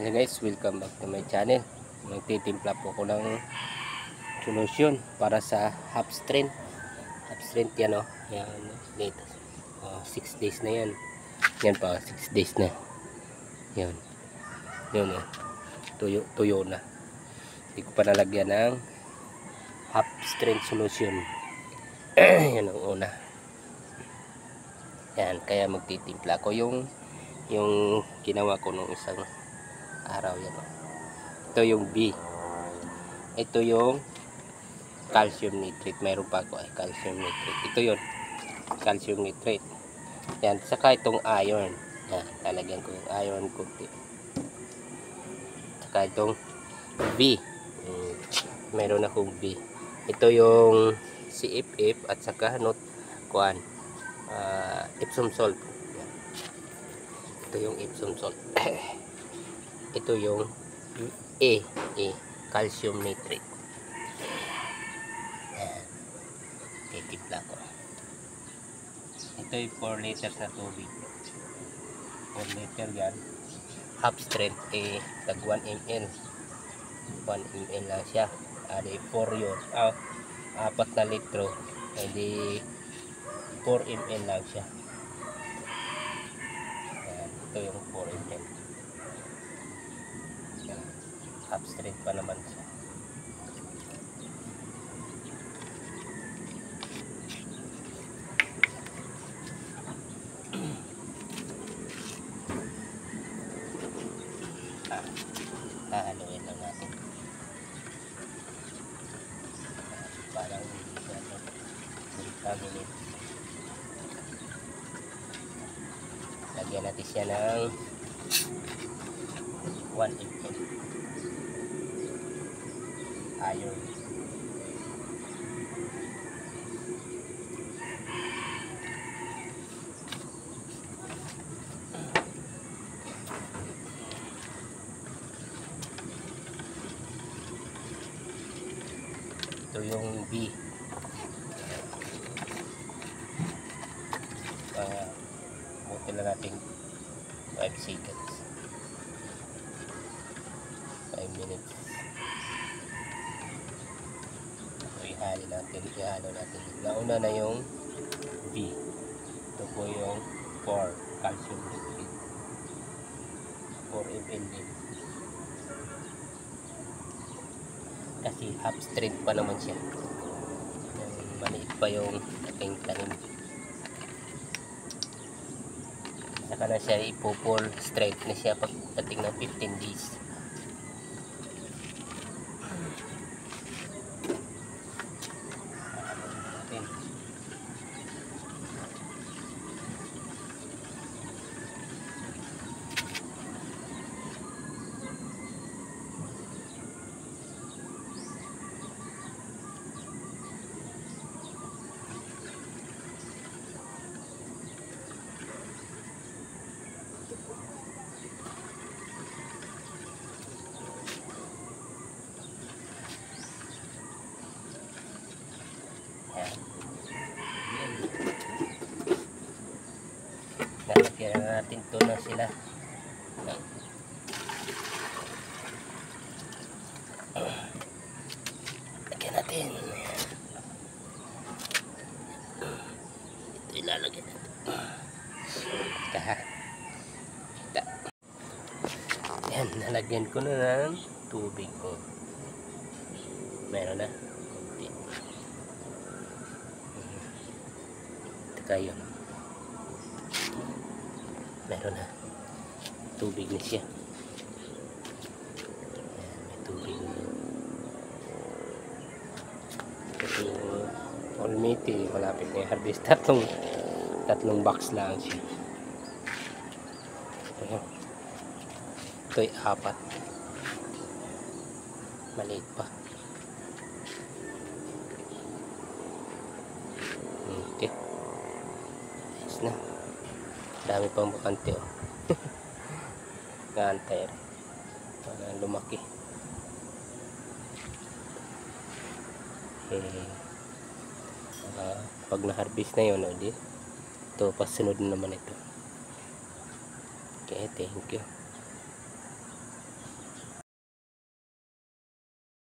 Hello guys, welcome back to my channel. Magtitimpla po ko ng solusyon para sa half strength. Half strength yan o. Yan, dito. 6 days na yan. Yan pa, 6 days na. Yan. Yun o. Tuyo na. Hindi ko pa nalagyan ng half strength solution. Yan ang una. Yan, kaya magtitimpla ko yung ginawa ko nung isang araw yan. Ito yung B. Ito yung calcium nitrate. Mayroon pa ako ay calcium nitrate. Ito yun. Calcium nitrate. Yan. Saka itong iron. Yan. Lalagyan ko yung iron konti. Saka itong B. Mayroon akong B. Ito yung CFF at saka Epsom salt. Yan. Ito yung Epsom salt. Ito yung A, calcium nitrate. Ayan. Titimpla ko. Ito yung 4 liters na tubig. 4 liter yan. Half strength, tag 1 ml. 1 ml lang siya. Adi 4 yun. 4 na litro. Hindi 4 ml lang siya. Ayan. Ito yung 4 ml. Half strength pa naman siya. Hahaluin lang natin. Parang minutes. Lagyan natin siya ng 1 ml. Iron. Ito yung B. Buti na natin 5 seconds. 5 minutes. Ihalo natin. Nauna na yung B. Ito po yung 4 calcium nitrate. 4 ml din. Kasi half strength pa naman siya. Maliit pa yung ating tanim. Saka na siya ipo-full strength na siya pagdating ng 15 days. Lalagyan na natin ito na sila. Lagyan natin. Ito ilalagyan natin. Yan, nalagyan ko na ng tubig. Meron na. Ito yun. Meron na. Tubig na siya. Ayan, may tubig na. Ito almiti. Malapit na yung harvest. Tatlong box lang siya. Ayan. Ito'y 4. Maliit pa. Okay. Ayos na. Dami pang bakante Ngantay para lumaki. Pag na-harvest na yun, ito pasunod naman ito. Okay, thank you.